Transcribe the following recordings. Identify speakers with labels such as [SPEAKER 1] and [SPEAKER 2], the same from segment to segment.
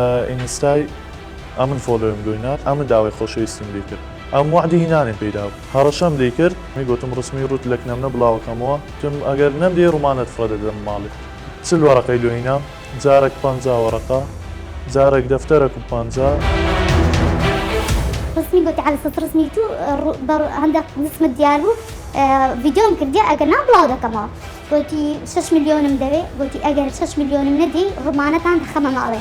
[SPEAKER 1] لە ئینستای ئەمن فۆلۆیم دوینات ئەمن داوای خۆشەویستیم لێ کرد ئەم وعدی هینانێ پێدا بوو هەڕەشەم لێ کرد میگوتم ڕسمی ڕوت لەک نەمنە بڵاوەکەمەوە تم ئەگەر نەمدێ ڕوومانت فڕەدەدەم ماڵێ چل وەرەقەی لۆینام جارێک 50 وەرەقە جارێک دەفتەرێک و 50
[SPEAKER 2] رسمي قلت على صوت رسمي تو عندك اسم ديالو فيديو كردي اگر نبلاو دكما قلتي 6 مليون مدري قلتي اگر 6 مليون مندي رمانتان خمم عليه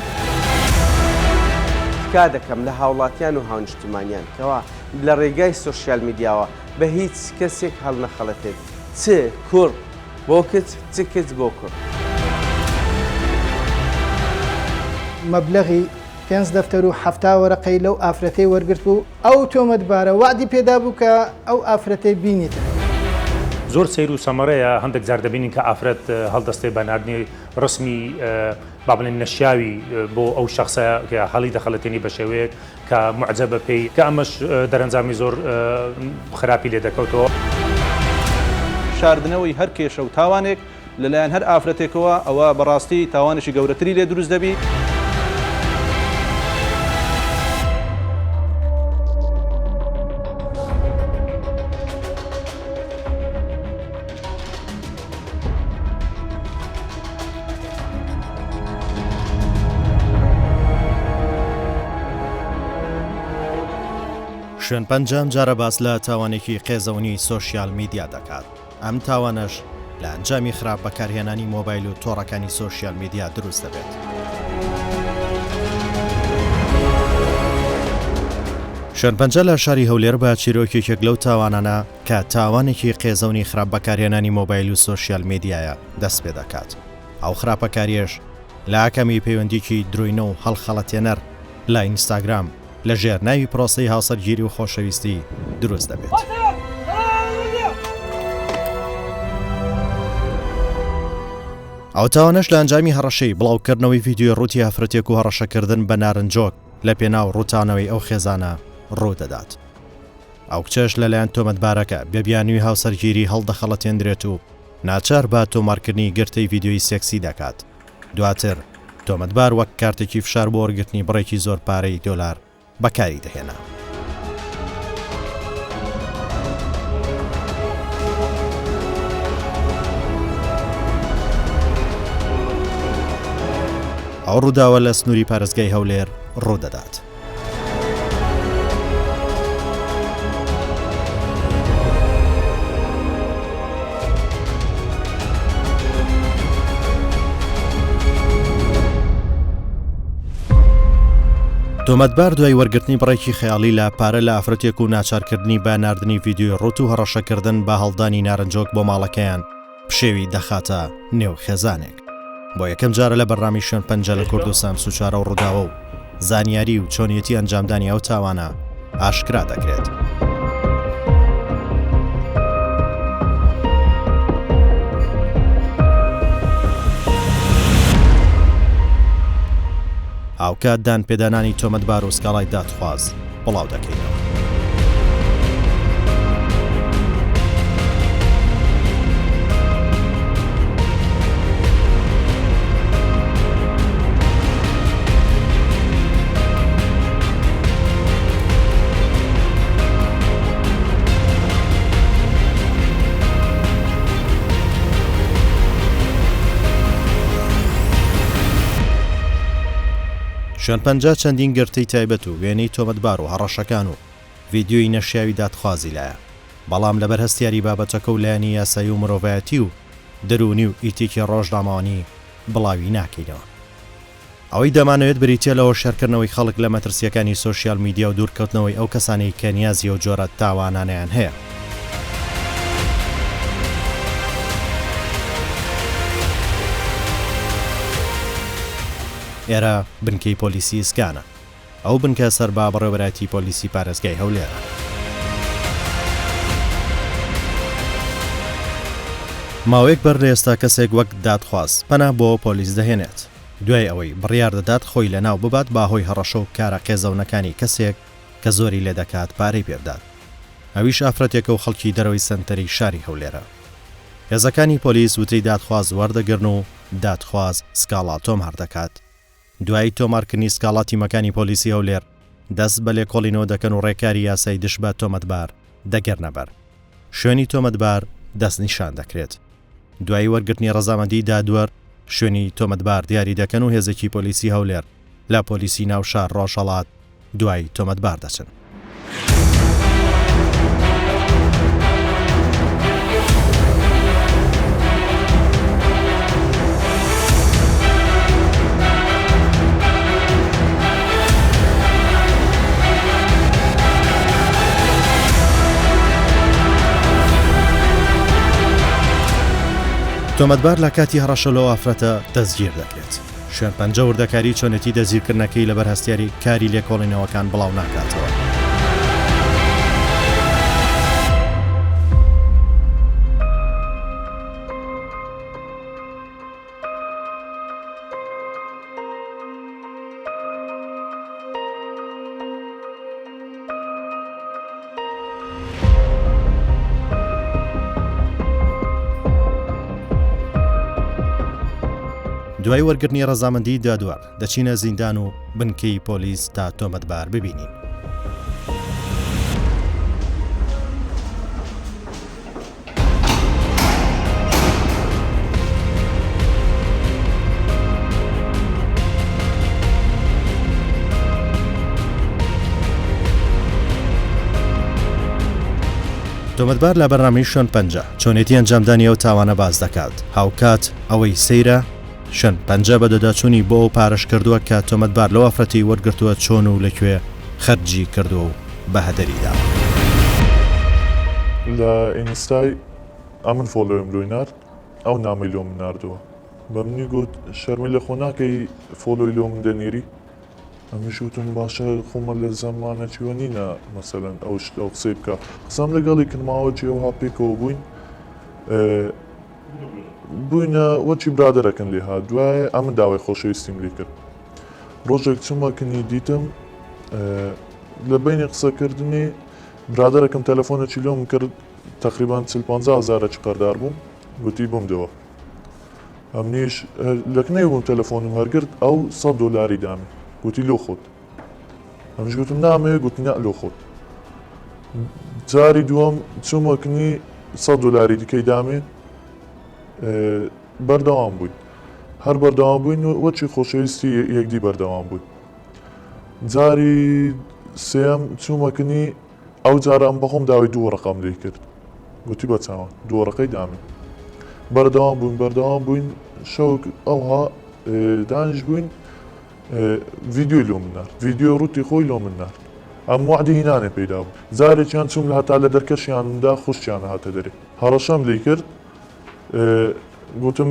[SPEAKER 3] کادەکەم لە هاوڵاتیان و هاونیشتمانیان کەوا لە ڕێگای سۆشیال میدیاوە بە هیچ کەسێک هەڵ نەخەڵەتێت چ کوڕ بۆ کچ چ کچ بۆ کوڕ
[SPEAKER 4] مەبلەغی 5 دەفتەر و 7 وەرەقەی لەو ئافرەتەی وەرگرت بوو ئەو تۆمەتبارە وعدی پێدا بوو کە ئەو ئافرەتەی بینیتە
[SPEAKER 5] زۆر سیر و سەمەڕەیە هەندێک جار دەبینین کە ئافرەت هەڵدەستێ بە ناردنی ڕسمی با بڵێن نەشیاوی بۆ ئەو شخصە کە هەڵی دەخەڵەتێنی بە شێوەیەک کە معجەبە پێی کە ئەمەش دەرەنجامی زۆر خراپی لێ دەکەوتەوە
[SPEAKER 6] شاردنەوەی هەر کێشە و تاوانێک لەلایەن هەر ئافرەتێکەوە ئەوە بەڕاستی تاوانێکی گەورەتری لێ دروست دەبی
[SPEAKER 7] شوێن پەنجام جارە باس لە تاوانێکی قێزەونی سۆشیال میدیا دەکات ئەم تاوانەش لە ئەنجامی خراپ بەکارهێنانی مۆبایل و تۆڕەکانی سۆشیال میدیا دروست دەبێت شوێن پەنجە لە شاری هەولێر بە چیرۆکێکێک لەو تاوانانە کە تاوانێکی قێزەونی خراپ بەکارهێنانی مۆبایل و سۆشیال میدیایە دەست پێ دەکات ئەو خراپەکاریەش لە ئاکەمی پەیوەندیکی دروینە و هەڵخەڵەتێنەر لە ئینستاگرام لە ژێر ناوی پرۆسەی هاوسەرگیری و خۆشەویستی دروست دەبێت. ئەو تاوانش لە ئەنجامی هەڕەشەی بڵاوکردنەوەی ڤیدیۆ ڕووتی ئافرەتێک و هەڕەشەکردن بە نارنجۆک لە پێناو ڕووتانەوەی ئەو خێزانە ڕوودەدات. ئەو کچەش لەلایەن تۆمەتبارەکە بێبیانوی هاوسەرگیری هەڵدەخەڵەتێنرێت و ناچار بە تۆمارکردنی گرتەی ڤیدیۆی سێکسی دەکات. دواتر تۆمەتبار وەک کارتێکی فشار بۆ وەرگرتنی بڕێکی زۆر پارەی دۆلار بەکاری دەهێنا. ئەو ڕووداوە لە سنووری پارێزگای هەولێر ڕوودەدات. تۆمەتبار دوای وەرگرتنی بڕێکی خەیاڵی لە پارە لە ئافرەتێک و ناچارکردنی بە ناردنی ڤیدیۆ ڕوت و هەڕەشەکردن بە هەڵدانی نارنجۆک بۆ ماڵەکەیان پشێوی دەخاتە نێو خێزانێک. بۆ یەکەم جارە لە بەرنامی شوێن پەنجە لە کوردستان سوچارە و ڕووداوە و زانیاری و چۆنیەتی ئەنجامدانی ئەو تاوانە ئاشکرا دەکرێت. ئاوکات دان پێدانانی تۆمەتبار و سکاڵای دادخواز بڵاو دەکەینەوە. شوێن پەنجە چەندین گرتەی تایبەت و وێنەی تۆمەتبار و هەڕەشەکان و ڤیدیۆی نەشیاوی دادخوازی لایە، بەڵام لەبەر هەستیاری بابەتەکە و لایەنی یاسایی و مرۆڤایەتی و دەرونی و ئیتیکی ڕۆژنامەوانی بڵاوی ناکەینەوە. ئەوەی دەمانەوێت بریتە لەوە شەرکردنەوەی خەڵک لە مەترسیەکانی سۆشیال میدیا و دوورکەوتنەوەی ئەو کەسانی کە نیازی و جۆرە تاوانانیان هەیە. ئێرە بنکەی پۆلیسی ئسکانە، ئەو بنکە سەر با بەڕێوەبەرەتی پۆلیسی پارێزگای هەولێرە. ماوەیەک بەر لە ئێستا کەسێک وەک دادخواز پەنا بۆ پۆلیس دەهێنێت، دوای ئەوەی بڕیار دەدات خۆی لەناو ببات باهۆی هەڕەشە و کارە قێزەونەکانی کەسێک کە زۆری لێ دەکات پارەی پێبدات. ئەویش ئافرەتێکە و خەڵکی دەرەوەی سنتەری شاری هەولێرە. هێزەکانی پۆلیس وتەی دادخواز وەردەگرن و دادخواز سکاڵا تۆم هەردەکات دوایی تۆمارکردنی سکاڵاتی مەکانی پۆلیسی هەولێر دەست بە لێکۆڵینەوە دەکەن و ڕێکاری یاسای دش بە تۆمەتبار دەگەرنەبەر شوێنی تۆمەتبار دەست نیشان دەکرێت دوایی وەرگرتنی ڕەزامەندی دادوەر شوێنی تۆمەتبار دیاری دەکەن و هێزێکی پۆلیسی هەولێر لا پۆلیسی ناوشار ڕۆژهەڵات دوای تۆمەتبار دەچن. تۆمەتبار لە کاتی هەڕەشەلەوە ئافرەتە دەستگیر دەکرێت. شوێن پەنجە وردەکاری چۆنێتی دەزیرکردنەکەی لەبەر هەستیاری کاری لێکۆڵینەوەکان بڵاو ناکاتەوە. دوای وەرگرتنی ڕەزامەندی دادوەر دەچینە زیندان و بنکەی پۆلیس تا تۆمەتبار ببینین. تۆمەتبار لە بەرنامەی شوێن پەنجە چۆنێتی ئەنجامدانی ئەو تاوانە باز دەکات. هاوکات ئەوەی سەیرە شوێن پەنجە بە دەداچوونی بۆ ئەو پارەش کردووە کە تۆمەتبار لەو ئافرەتی وەرگرتووە چۆن و لەکوێ خەرجی کردووە و بە هەدەریدا.
[SPEAKER 1] لە ئینستای ئەمن فۆلۆیم لۆینار ئەو نامی لۆ من ناردووە بە منی گوت شەرمی لە خۆ ناکەی فۆلۆی لۆ من دەنێری ئەمیش وتم باشە خۆمە لە زەمانە چیوە نینە مەسەلەن ئەو قسەی بکە قسەم لەگەڵی کردماوە جێوها پێکەوە بووین بووینە وەچی برادەرەکەن لێ هات دوای ئەمن داوای خۆشەویستیم لێ کرد ڕۆژێک چمەکنی دیتم لە بینی قسەکردنی برادەرەکەم تەلەفۆنێکی لۆم کرد تقریبان 50,000 چقەردار بووم گوتی بووم دەوە ئەمنیش لەکنەی بووم تەلەفۆنم هەرگرت ئەو $100 دامی گوتی لۆ خۆت ئەمش گوتم نامێ گوتی نە لۆ خۆت جاری دووەم چوومەکنی $100 دیکەی دامێ بەردەوام بووین هەر بەردەوام بووین و وەچی خۆشەویستی یەکدی بەردەوام بووین جاری سێم چوومەکنی ئەو جارە ئەم بەخۆم داوای 2 ڕقم لێ کرد گوتی بە چاوان 2 ڕقەی دامێ بەردەوام بووین شەوک ئەوها دانیش بووین ڤیدیۆی لۆ من نارد ڤیدیۆ ڕوتی خۆی لۆ من نارد ئەم وعدی هینانێ پەیدا بوو جارێکیان چوم لە هەتا لە دەرکەشیاندا خوشتیان هاتە دەرێ هەڕەشەم لێ کرد گوتم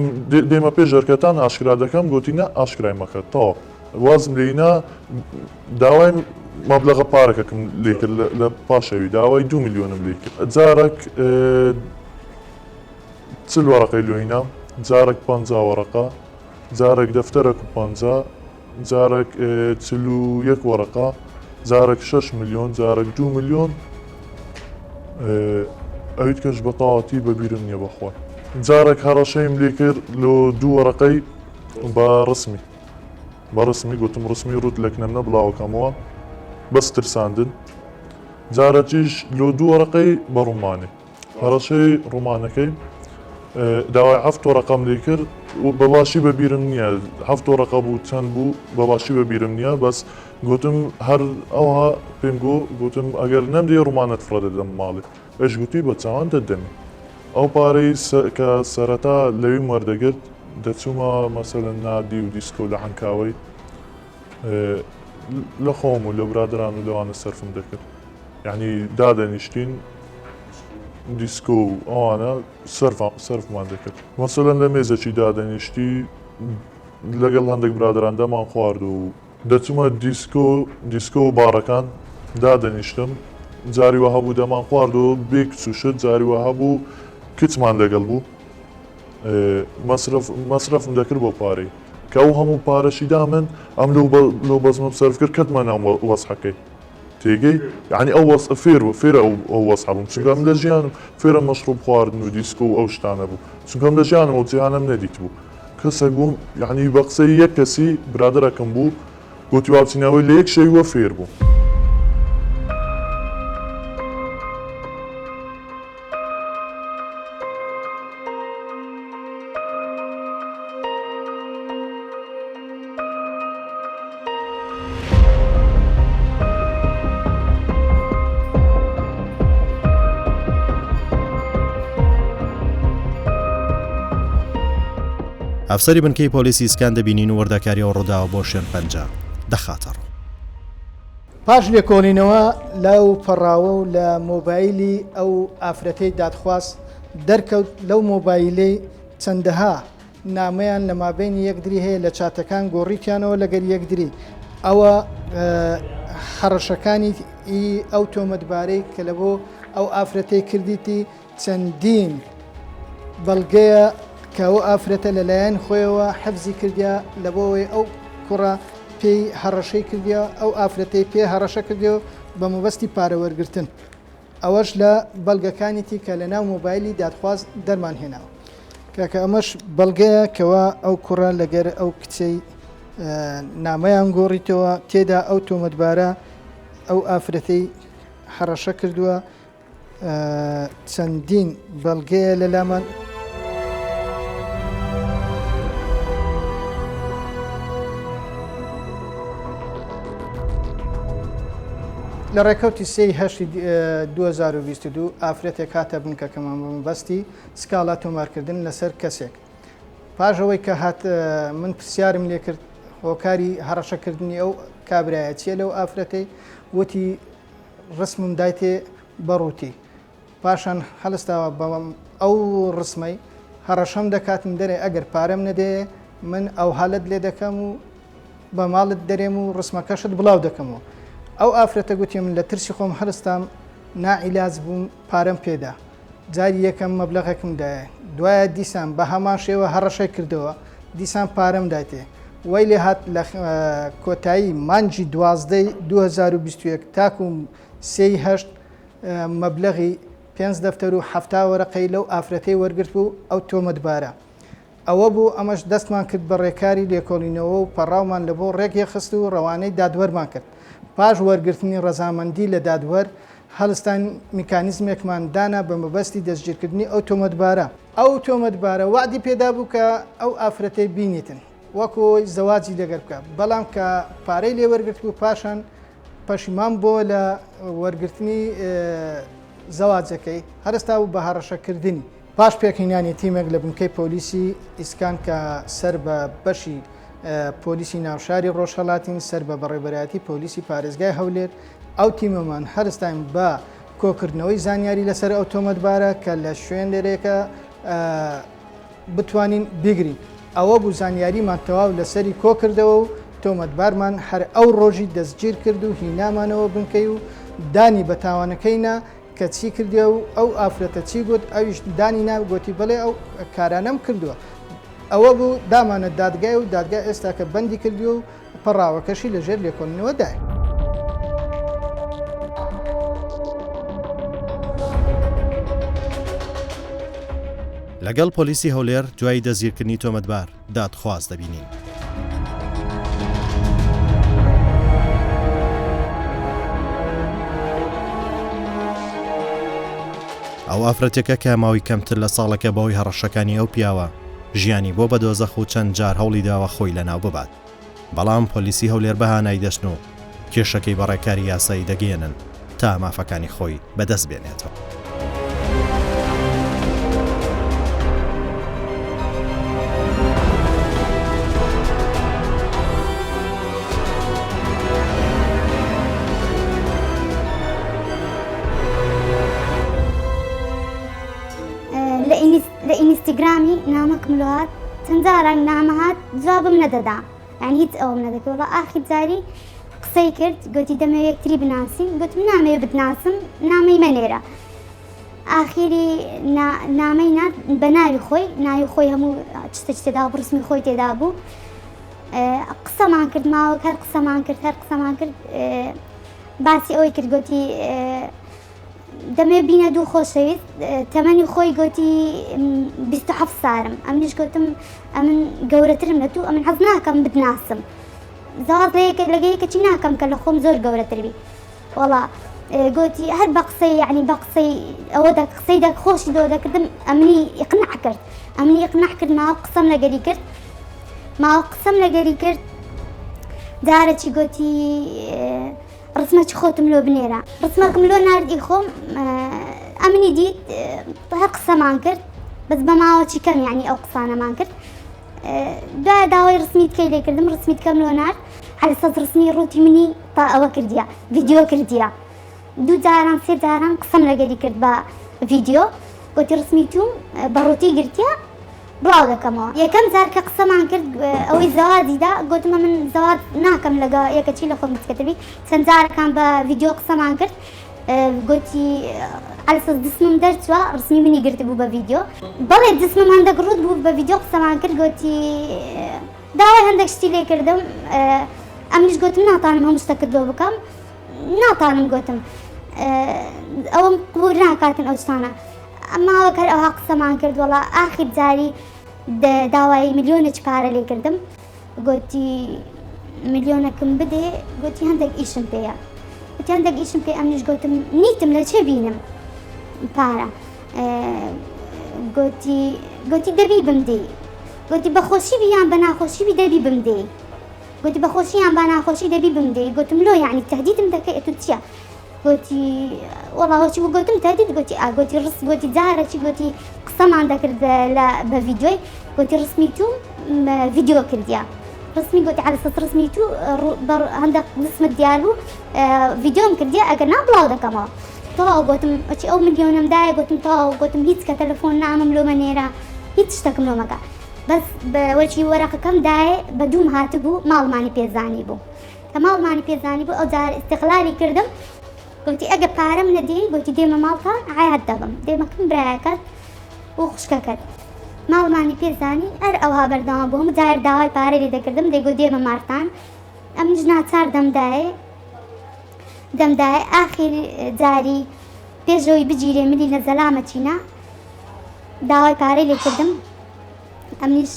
[SPEAKER 1] دێمە پێش ژەرکەتان ئاشکرا دەکەم گوتی نە ئاشکرای مەکە تەواو وازم لێینا داوای مەبلەغە پارەکەکەم لێ کرد لە پاشەوی داوای 2 میلیۆنم لێ کرد جارێک 40 وەرەقەی لۆینا جارێک 50 وەرەقە جارێک دەفتەرێک و 50 جارێک 41 وەرەقە جارێک 6 میلیۆن جارێک 2 میلیۆن ئەویت کەش بە تەواوەتی بەبیرم نییە بەخۆی جارێک هەڕەشەیم لێ کرد لۆ 2 وەرەقەی بە ڕسمی گوتم ڕسمی ڕوت لەکنەمنە بڵاوەکەمەوە بەس ترساندن جارەکیش لۆ 2 وەرەقەی بە ڕوومانێ هەڕەشەی ڕوومانەکەی داوای 7 وەرەقەم لێ کرد بەباشی بەبیرم نییە 7 وەرەقە بوو چەند بوو بەباشی بەبیرم نییە بەس گوتم هەر ئەوها پێم گوتم ئەگەر نەمدێ ڕوومانت فرە دەدەم ماڵێ ئەش گوتی بە چاوان دەدەمی ئەو پارەی کە سەرەتا لەوی وەردەگرت دەچوومە مەسەلەن نادی و دیسکۆ لە حەنکاوەی لە خۆم و لە برادران و لەوانە سەرفم دەکرد یعنی دادەنیشتین دیسکۆ و ئەوانە سەرفمان دەکرد مەسەلەن لە مێزەکی دادەنیشتی لەگەڵ هەندێک برادرانdaمان خوارد و دەچوومە دیسکۆ و باڕەکان دادەنیشتم جاری وە هەبوو دەمان خوارد و بێک چوشت جاری وە هەبوو کچمان لەگەڵ بوو مەسرفم دەکرد بۆ پارەی کە ئەو هەموو پارەشیدا من ئەم لەو بەزمم سەرف کرد کەتمە ناو وەسحەکەی تێگەی یعنی ئەو فێرە ئەو وەسح بووم چونکە من لە ژیانم فێرە مەشروب خواردن و دیسکۆ و ئەو شتانە بوو چونکەم لە ژیانم ئەو جیهانم نەدیت بوو کەسێک بووم یعنی بە قسەی یەک کەسی برادرەکەم بوو گوتی واچینەوەی لە یەک شەی وە فێر بوو.
[SPEAKER 7] ئەفسەری بنکەی پۆلیسی ئیسکان دەبینین و وەردەکاریەوە ڕووداوە بۆ شوێن پەنجە دەخاتە ڕوو.
[SPEAKER 4] پاش لێکۆڵینەوە لەو پەڕاوە و لە مۆبایلی ئەو ئافرەتەی دادخواست دەرکەوت لەو مۆبایلەی چەندەها نامەیان لە مابینی یەکدری هەیە لە چاتەکان گۆڕیتیانەوە لەگەر یەکدری ئەوە هەڕەشەکانی ئەو تۆمەتبارەی کە لە بۆ ئەو ئافرەتەی کردیتی چەندین بەڵگەیە کە ئەو ئافرەتە لەلایەن خۆیەوە حەفزی کردیا لە بۆەوەی ئەو کوڕە پێی هەڕەشەی کردیا ئەو ئافرەتەی پێ هەڕەشە کردیەوە بە مەبەستی پارەوەرگرتن. ئەوەش لە بەڵگەکانیتی کە لە ناو مۆبایلی دادخواست دەرمان هێناوە کاکە ئەمەش بەڵگەیە کەوا ئەو کوڕە لەگەر ئەو کچەی نامەیان گۆڕیتەوە تێدا ئەو تۆمەتبارە ئەو ئافرەتەی هەڕەشە کردووە چەندین بەڵگەیە لە لامان لە ڕێکەوتی 2022 ئافرەتێک هاتە بنکەکەمان بەستی سکاڵا تۆمارکردن لەسەر کەسێک. پاشەوەی کە هات من پرسیارم لێ کرد هۆکاری هەڕەشەکردنی ئەو کابرایە چیە لەو ئافرەتەی وتی ڕسمم دایتێ بەڕووتی. پاشان هەڵستاوە بەڵام ئەو ڕسمەی هەڕەشەم دەکاتم دەرێ ئەگەر پارەم نەدێ من ئەو حالت لێ دەکەم و بە ماڵت دەرێم و ڕسمەکەشت بڵاو دەکەمەوە. ئەو ئافرەتە گوتی من لە ترسی خۆم هەرستام نائیلاج بووم پارەم پێدا جاری یەکەم مەبلەغێکمدایە دوایە دیسان بە هەمان شێوە هەڕەشەی کردەوە دیسان پارەم دایتێ وای لێ هات لە کۆتایی مانجی 2021 تاکوم 38 مەبلەغی 5 دەفتەر و 7 وەرەقەی لەو ئافرەتەی وەرگرت بوو ئەو تۆمەتبارە. ئەوە بوو ئەمەش دەستمان کرد بە ڕێکاری لێکۆڵینەوە و پەڕاومان لە بۆ ڕێکی خست و ڕەوانەی دادوەرمان کرد. پاش وەرگرتنی ڕەزامەندی لە دادوەر هەڵستان میکانیزمێکمان دانا بە مەبەستی دەستگیرکردنی ئەو تۆمەتبارە. ئەو تۆمەتبارە وعدی پێدا بوو کە ئەو ئافرەتەی بینیتن وەکۆی زەواجی لەگەر بکە بەڵام کە پارەی لێ وەرگرت و پاشان پەشیمان بۆ لە وەرگرتنی زەواجەکەی هەرستا و بە هەڕەشەکردنی. پاش پێکهێنانی تیمێک لە بنکەی پۆلیسی ئیسکان کە سەر بە بەشی پۆلیسی ناوشاری ڕۆژهەڵاتین سەر بە بەڕێبەرایەتی پۆلیسی پارێزگای هەولێر ئەو تیمەمان هەرستان بە کۆکردنەوەی زانیاری لەسەر ئەو تۆمەتبارە کە لە شوێن لێرێکە بتوانین بیگرین. ئەوە بوو زانیاریمان تەواو لەسەری کۆکردەوە و تۆمەتبارمان هەر ئەو ڕۆژی دەستگیر کرد و هینامانەوە بنکەی و دانی بە تاوانەکەینا کە چی کردێ و ئەو ئافرەتە چی گوت ئەویش دانی ناگوتی بڵێ ئەو کارانەم کردووە. ئەوە بوو دامانە دادگای و دادگای ئێستا کە بەندی کردی و پەڕاوەکەشی لەژێر لێکۆڵینەوەدای.
[SPEAKER 7] لەگەڵ پۆلیسی هەولێر دوای دەزگیرکردنی تۆمەتبار دادخواست دەبینین. ئەو ئافرەتێکە کە ماوەی کەمتر لە ساڵەکە بەوەی هەڕەشەکانی ئەو پیاوە ژیانی بۆ بە دۆزەخ و چەند جار هەوڵی داوە خۆی لەناو ببات. بەڵام پۆلیسی هەولێر بەهانای دەچن و کێشەکەی بەڕێکاری یاسایی دەگەێنن تا مافەکانی خۆی بەدەست بێنێتەوە.
[SPEAKER 2] لە ئینستاگرامی نامەکم لات چەند جاران نامەهات جوابم نەدەدا یعنی هیچ ئەوم نەدەکەوە ئاخر جاری قسەی کرد گوتی دەمەوێت یەکتری بناسین گوتم نامەوێت بتناسم نامەی منێرە ئاخیری نامەی بە ناوی خۆی هەموو تێدا ڕسمی خۆی تێدا بوو قسەمان کرد ماوەک هەر قسەمان کرد باسی ئەوەی کرد گوتی دەمێ بینە دوو خۆشەویست تەمەنی خۆی گوتی 27 سارم ئەمنیش گوتم ئەمن گەورەترم لە تو ئەمن حەز ناکەم بتناسم زاواز لەگەیەکەچی ناکەم کە لە خۆم زۆر گەورەتربی وەڵا گوتی هەر بە قسەی یعنی بە قسەی ئەوە قسەی خۆشی دۆ دەکردم ئەمنی ئیقناع کرد ئەمنی ئیقناع کرد ماوە قسەم لەگەری کرد ماوە قسەم لەگەری کرد جارێکی گوتی ڕسمەکی خۆتم لۆ بنێرە ڕسمەکەم لۆ ناردی خۆم ئەمنی دیت هەر قسەمان کرد بەس بە ماوەکی کەم یعنی ئەو قسانەمان کرد دوای داوای ڕسمیت کەی لێ کردم ڕسمیت کەم لۆ نارد حەلسەز ڕسمی ڕووتی منی تا ئەوە کردیە ڤیدیۆ کردیە دوو جاران سێ جاران قسەم لەگەری کرد بە ڤیدیۆ گوتی ڕسمی توم بە ڕووتی گرتیە بڵاو دەکەمەوە یەکەم جار کە قسەمان کرد ئەوەی زەوازیدا گوتمە من زەواز ناکەم لەگە یەکەچی لە خۆم بچکەتەبی چەند جارەکان بە ڤیدیۆ قسەمان کرد گوتی ئەلسەس دسمم دەرچوە ڕسمی منی گرت بوو بە ڤیدیۆ بەڵێ دسمم هەندێک ڕوود بوو بە ڤیدیۆ قسەمان کرد گوتی داوای هەندێک شتی لێ کردم ئەمنیش گوتم ناتوانم هەموو شتە کردۆ بکەم ناتوانم گوتم ئەوم قبول ناکاتن ئەو شتانە ئەماوەک هەر ئەوها قسەمان کرد وەڵا ئاخر جاری داوای ملیۆنێک پارە لێ کردم گوتی ملیۆنەکەم بدێ گوتی هەندێک ئیشم پێیە گوتی هەندێک ئیشم پێ ئەمنیش گوتم نیتم لە چێ بینم پارە گوتی دەبی بمدەی گوتی بەخۆشی بیان بە ناخۆشی دەبی بمدەی گوتی بەخۆشییان با ناخۆشی دەبی بمدەی گوتم لۆ یعنی تهدیدم دەکەی تو چییە گوتی وەڵاوەچی بۆ گوتم تهدید گوتی گوتی ڕست گوتی جارێکی گوتی قسەمان دەکرد بە ڤیدیۆی گوتی ڕسمی تو ڤیدیۆ کردیە ڕسمی گوتی عەلسەس ڕسمی تو هەندێک دسمت دیار بوو ڤیدیۆم کردیە ئەگەر نا بڵاو دەکەمەوە تەواو گوتم ئەچی ئەو ملیۆنم دایە گوتم تەواو گوتم هیچ کە تەلەفۆن نامم لۆ مەنێرە هیچ شتێکم لۆ مەکە بەس وەرچی وەرەقەکەم دایە بە دووم هاتبوو ماڵمانی پێزانی بوو کە ماڵمانی پێزانی بوو ئەو جار ئیستیقلالی کردم گوتی ئەگە پارەم نەدەی گوتی دێمە ماڵتان عایەت دەبم دێمەکەم برایەکەت و خوشکەکەت ماڵمانی پێزانی هەر ئەوها بەردەوام بووم جار داوای پارەی لێ دەکردم دەیگوت دێمە مارتان ئەمنیش ناچار دەمدایە ئاخر جاری پێشەوەی بگیرێ ملی لە زەلامە چینە داوای پارەی لێ کردم ئەمنیش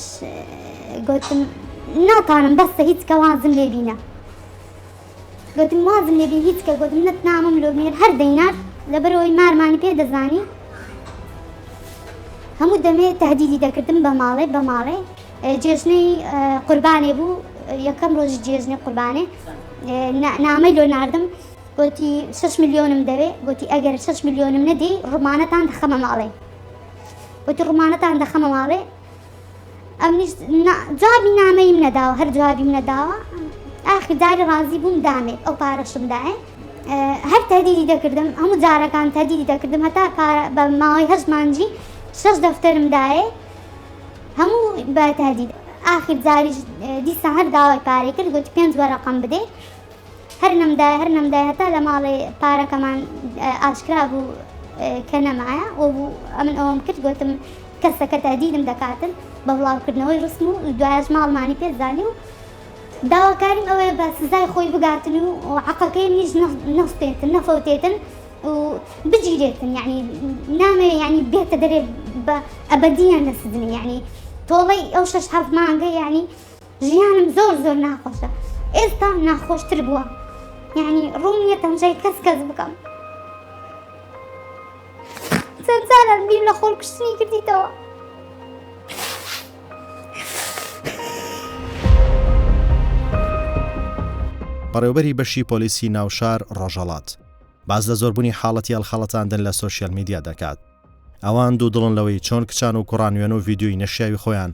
[SPEAKER 2] گوتم ناتوانم بەسە هیچ کە وازم لێ بینە گوتم وازم لێ بین هیچ کە گوتم نەتنامم لۆ بنێر هەر دەینات لەبەرەوەی مارمانی پێ دەزانی هەموو دەمێ تهدیدی دەکردم بە ماڵێ جێژنەی قوربانێ بوو یەکەم ڕۆژی جێژنەی قوربانێ نامەی لۆ ناردم گوتی 6 ملیۆنم دەوێ گوتی ئەگەر 6 ملیۆنم نەدەی ڕومانەتان دەخەمە ماڵێ گوتی ڕومانەتان دەخەمە ماڵێ ئەمنیش جوابی نامەیم نەداوە هەر جوابیم نەداوە ئاخر جاری ڕازی بووم دامێت ئەو پارەشم دایە هەر تهدیدی دەکردم هەموو جارەکان تهدیدی دەکردم هەتا بە ماوەی 8 مانجی 6 دەفتەرم دایە هەموو بە تهدید ئاخر جاریش دیسا هەر داوای پارەی کرد گوتی 5 وەرەقەم بدێ هەر نەمدای هەتا لە ماڵێ پارەکەمان ئاشکرا بوو کە نەمایە بوو ئەمن ئەوم کرد گوتم کەسەکە تهدیدم دەکاتن بە بڵاوکردنەوەی ڕسم و دوایش ماڵمانی پێزانی و داواکاریم ئەوەیە بە سزای خۆی بگاتن و حەقەکەی نیش نەستێتن نەفەوتێتن و بگیرێتن یعنی نامێ یعنی بێتە دەرێ بە ئەبەدیان لە سزنی یعنی تۆڵەی ئەو 6-7 مانگە یعنی ژیانم زۆر ناخۆشە ئێستا ناخۆشتر بووە یعنی ڕوون نییە تەمژای کەس بکەم چەند جاران بیر لە خۆڵ کوشتنی کردیتەوە
[SPEAKER 7] بەڕێوەبەری بەشی پۆلیسی ناوشار ڕۆژهەڵات باز لە زۆربوونی حاڵەتی هەڵخەڵەتاندن لە سۆشیال میدیا دەکات ئەوان دوو دڵن لەوەی چۆن کچان و کوڕانوێن و ڤیدیۆی نەشیاوی خۆیان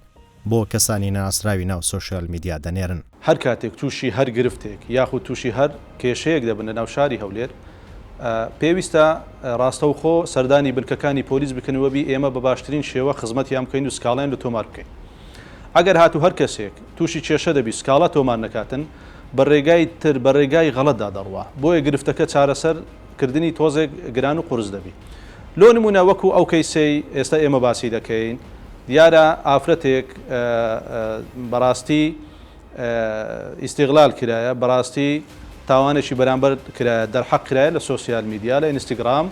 [SPEAKER 7] بۆ کەسانی ناسراوی ناو سۆشیال میدیا دەنێرن
[SPEAKER 6] هەر کاتێک تووشی هەر گرفتێک یاخود تووشی هەر کێشەیەک دەبن لە ناو شاری هەولێر پێویستە ڕاستەوخۆ سەردانی بنکەکانی پۆلیس بکەنەوەبی ئێمە بە باشترین شێوە خزمەتیان بکەین و سکاڵیان لە تۆمار بکەین ئەگەر هاتوو هەر کەسێک تووشی کێشە دەبی سکاڵا تۆمار نەکاتن بە ڕێگای تر بە ڕێگای غەڵەتدا دەڕوە بۆیە گرفتەکە چارەسەرکردنی تۆزێک گران و قورس دەبی لۆ نمونە وەکو ئەو کەیسەی ئێستا ئێمە باسی دەکەین دیارە ئافرەتێک بەڕاستی ئیستیغلال کرایە بەڕاستی تاوانێکی بەرامبەر کرایە دەرحەق کرایە لە سۆسیال میدیا لە ئینستاگرام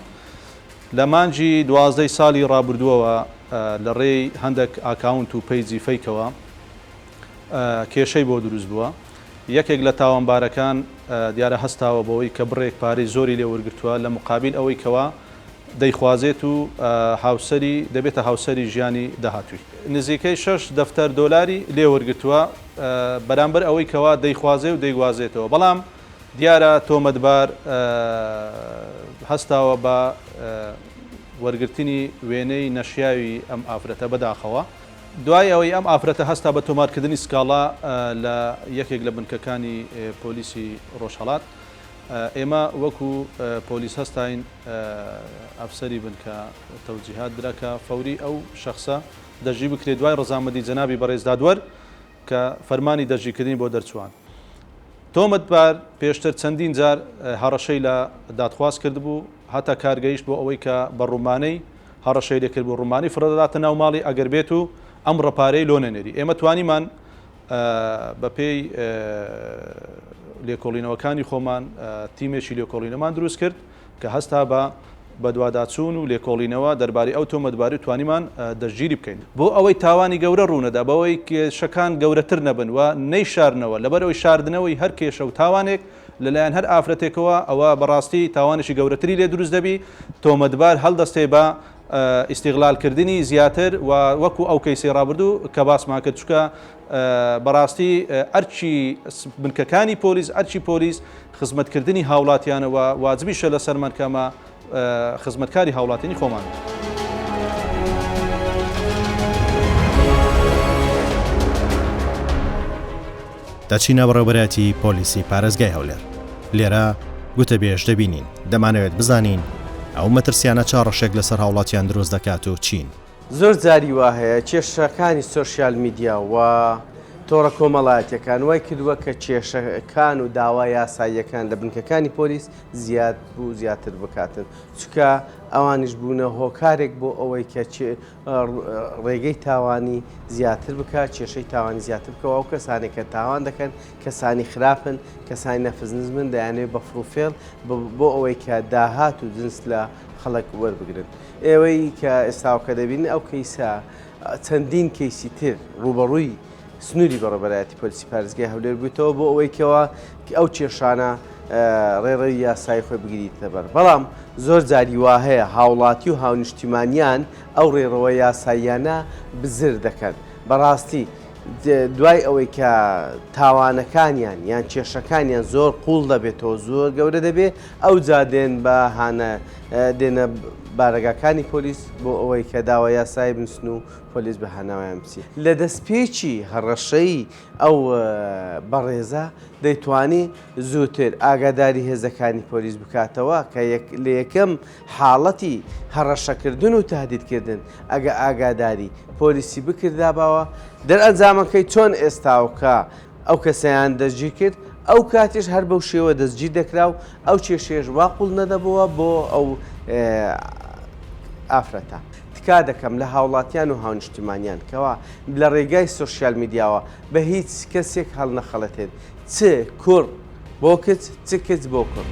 [SPEAKER 6] لە مانجی 12 ساڵی ڕابردووەوە لە ڕێی هەندێک ئاکاونت و پەیجی فەیکەوە کێشەی بۆ دروست بووە. یەکێک لە تاوانبارەکان دیارە هەستاوە بەوەی کە بڕێک پارەی زۆری لێ وەرگرتووە لە مقابل ئەوەی کەوا دەیخوازێت و هاوسەری دەبێتە هاوسەری ژیانی داهاتووی. نزیکەی 6 دەفتەر دۆلاری لێ وەرگرتووە بەرامبەر ئەوەی کەوا دەیخوازێ و دەیگوازێتەوە. بەڵام دیارە تۆمەتبار هەستاوە بە وەرگرتنی وێنەی نەشیاوی ئەم ئافرەتە بەداخەوە. دوای ئەوەی ئەم ئافرەتە هەستا بە تۆمارکردنی سکاڵا لە یەکێک لە بنکەکانی پۆلیسی ڕۆژهەڵات، ئێمە وەکو پۆلیس هەستاین ئەفسەری بنکە تەوجیهات درەکە فەوری ئەو شەخصە دەژی بکرێت دوای ڕەزامەندی جەنابی بەڕێزدادوەر کە فەرمانی دەژیکردنی بۆ دەرچوان. تۆمەتبار پێشتر چەندین جار هەڕەشەی لە دادخواست کرد بوو، هەتا کارگەیشت بۆ ئەوەی کە بە ڕوومانەی هەڕەشەی لێکرد بۆ ڕوومانی فرەدەداتە ناو ماڵی ئەگەر بێت و ئەم ڕەپارەی لۆ نەنێری. ئێمە توانیمان بە پێی لێکۆڵینەوەکانی خۆمان تیمێکی لێکۆڵینەمان دروست کرد کە هەستا بە دوواداچوون و لێکۆڵینەوە دەربارەی ئەو تۆمەتباری توانیمان دەستگیری بکەین بۆ ئەوەی تاوانی گەورە ڕوونەدا، بەوەی کێشەکان گەورەتر نەبن و نەیشارنەوە لەبەرەوەی شاردنەوەی هەر کێشە و تاوانێک لەلایەن هەر ئافرەتێکەوە ئەوە بەڕاستی تاوانێکی گەورەتری لێ دروست دەبی. تۆمەتبار هەڵدەستێ بە ئیستیغلالکردنی زیاتر و وەکو ئەو کەیسی ڕابردوو کە باسمان کرد، چکە بەڕاستی ئەرچی بنکەکانی پۆلیس ئەرچی پۆلیس خزمەتکردنی هاوڵاتیانەوە واجبیشە لە سەرمانکەمە خزمەتکاری هاوڵاتینی خۆمان.
[SPEAKER 7] دەچینە بەڕێوەبەرەتی پۆلیسی پارێزگای هەولێر. لێرە گوتە بێژ دەبینین، دەمانەوێت بزانین ئەو مەترسیانە چاڕەشێک لەسەر هاوڵاتیان دروست دەکات و چین.
[SPEAKER 3] زۆر جاری وا هەیە کێشەکانی سۆشیال میدیا و تۆڕە کۆمەڵایەتەکان وای کردووە کە کێشەکان و داوای یاساییەکان لە بنکەکانی پۆلیس زیاد بوو زیاتر بکاتن، چکە ئەوانش بوونە هۆکارێک بۆ ئەوەی کە ڕێگەی تاوانی زیاتر بکات، کێشەی تاوانی زیاتر بکەوە. ئەو کەسانی کە تاوان دەکەن کەسانی خراپن، کەسانی نەفزنزمن دەیانێت بە فروفێڵ بۆ ئەوەی کە داهات و جنس لە خەڵک وەربگرن. ئێوەی کە ئێستاوکە دەبینن ئەو کەیسە چەندین کەیسی تر ڕوبەڕووی سنووری بەڕێوەبەرەتی پۆلیسی پارێزگای هەولێر بوویتەوە بۆ ئەوەی کەەوە ئەو کێشانە ڕێڕەوی یاسای خۆی بگریتە بەر. بەڵام زۆر جاری وا هەیە هاوڵاتی و هاونیشتیمانیان ئەو ڕێڕەوە یاساییانە بزر دەکەن. بەڕاستی دوای ئەوەی کە تاوانەکانیان یان کێشەکانیان زۆر قوڵ دەبێتەوە زۆر گەورە دەبێت، ئەو جا دێن بە دێنە بارەگاکانی پۆلیس بۆ ئەوەی کە داوای یاسایی بنووسن و پۆلیس بە هەناویان بچی. لە دەستپێکی هەڕەشەی ئەو بەڕێزە دەیتوانی زووتر ئاگاداری هێزەکانی پۆلیس بکاتەوە کە لە یەکەم حاڵەتی هەڕەشەکردن و تهدیدکردن ئەگە ئاگاداری پۆلیسی بکرداباوە دەرئەنجامەکەی چۆن ئێستاوکە ئەو کەسەیان دەستگیر کرد، ئەو کاتیش هەر بەو شێوە دەستگیر دەکرا و ئەو کێشێش وا قوڵ نەدەبەوە بۆ ئەو ئافرەتە. تکا دەکەم لە هاوڵاتیان و هاونیشتیمانیان کەوا لە ڕێگای سۆشیال میدیاوە بە هیچ کەسێک هەڵ نەخەڵەتێت، چ کوڕ بۆ کچ چ کچ بۆ کوڕ.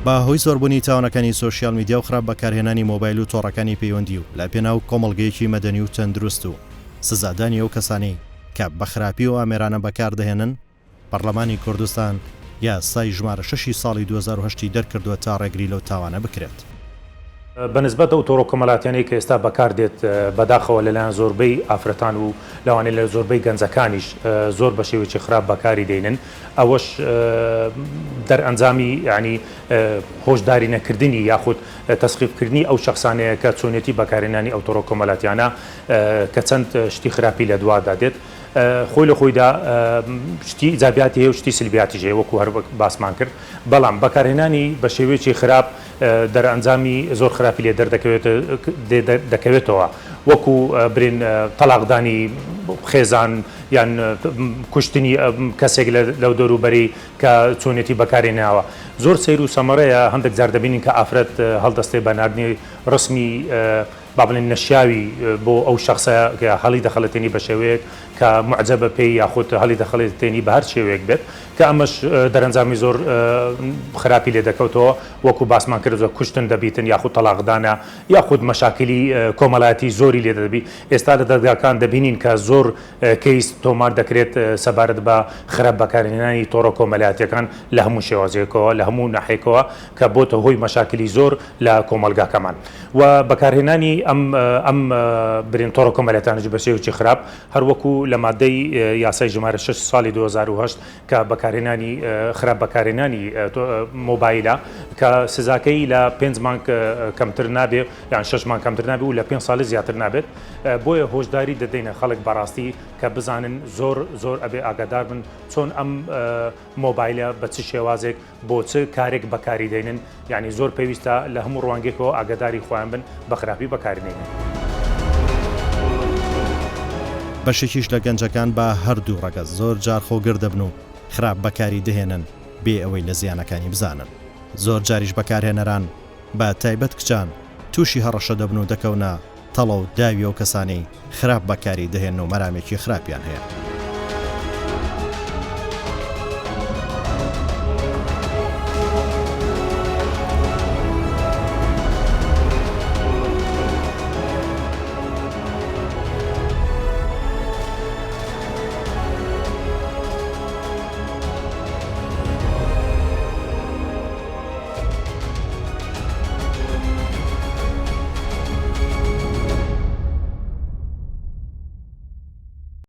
[SPEAKER 7] با هۆی زۆربوونی تاوانەکانی سۆشیال میدیا و خراپ بەکارهێنانی مۆبایل و تۆڕەکانی پەیوەندی و لە پێناو کۆمەڵگەیەکی مەدەنی و تەندروست و سزادانی ئەو کەسانی کە بە خراپی و ئامێرانە بەکاردەهێنن، پەرلەمانی کوردستان یاسای ژمارە 6 ساڵی 2010 دەرکردووە تا ڕێگری لەو تاوانە بکرێت.
[SPEAKER 5] بەنسبەت ئەو تۆڕە کۆمەڵاتیانەی کە ئێستا بەکاردێت بەداخەوە لەلایەن زۆربەی ئافرەتان و لەوانەیە لە زۆربەی گەنجەکانیش زۆر بە شێوەیەکی خراپ بەکاری دێنن، ئەوەش دەرئەنجامی ینی هۆشداری نەکردنی یاخود تەسخیفکردنی ئەو شخصانەیە کە چۆنێتی بەکارهێنانی ئەو تۆڕە کۆمەڵاتیانە کە چەند شتی خراپی لە دوادا دێت. خۆی لە خۆیدا شتی ئیجابیاتی هەیە و شتی سلبیاتیش هەیە وەکو هەر باسمان کرد، بەڵام بەکارهێنانی بە شێوەیەکی خراپ دەرئەنجامی زۆر خراپی لێ دەکەوێتەوە، وەکو برین تەلاقدانی خێزان یان کوشتنی کەسێک لەو دەوروبەری کە چۆنێتی بەکارهێناوە. زۆر سەیر و سەمەڕەیە هەندێک جار دەبینین کە ئافرەت هەڵدەستێ بە ناردنی ڕسمی با بڵێن نەشیاوی بۆ ئەو شخصە کە هەڵی دەخەڵەتێنی بە شێوەیەک کە معجبە پێی یاخود هەڵی دەخەڵێتێنی بە هەر شێوەیەک بێت کە ئەمەش دەرەنجامی زۆر خراپی لێ دەکەوتەوە وەکو باسمان کردوە کوشتن دەبیتن یاخود تەلاقدانە یاخود مەشاکلی کۆمەڵایەتی زۆری لێ دەبی ئێستا لە دەرگاکان دەبینین کە زۆر کەیس تۆمار دەکرێت سەبارەت بە خراپ بەکارهێنانی تۆڕە کۆمەلایەتیەکان لە هەموو شێوازێکەوە لە هەموو ناحێکەوە کە بۆتە هۆی مەشاکلی زۆر لە کۆمەلگاکەمان و بەکارهێنانی ئەم برین تۆڕە کۆمەلایەتانە بە شێوەیەکی خراپ هەروەکو لە مادەی یاسای ژمارە 6 ساڵی 2008 کە بەکارهێنانی خراپ بەکارهێنانی مۆبایلە کە سزاکەی لە 5 مانگ کەمتر نابێ یان 6 مانگ کەمتر نابێ و لە 5 ساڵی زیاتر نابێت بۆیە هۆشداری دەدەینە خەڵک بەڕاستی کە بزانن زۆر ئەبێ ئاگادار بن چۆن ئەم مۆبایلە بە چ شێوازێک بۆ چ کارێک بەکاری دێنن یعنی زۆر پێویستە لە هەموو ڕوانگێکەوە ئاگاداری خۆیان بن بە خراپی بەکارێنن.
[SPEAKER 7] بەشێکیش لە گەنجەکان بە هەردوو ڕەگەز زۆر جار خۆگر دەبن و خراپ بەکاری دەهێنن بێ ئەوەی لە زیانەکانی بزانن. زۆر جاریش بەکارهێنەران بە تایبەت کچان تووشی هەڕەشە دەبن و دەکەونە تەڵە و داوی ئەو کەسانی خراپ بەکاری دەهێن و مەرامێکی خراپیان هەیە.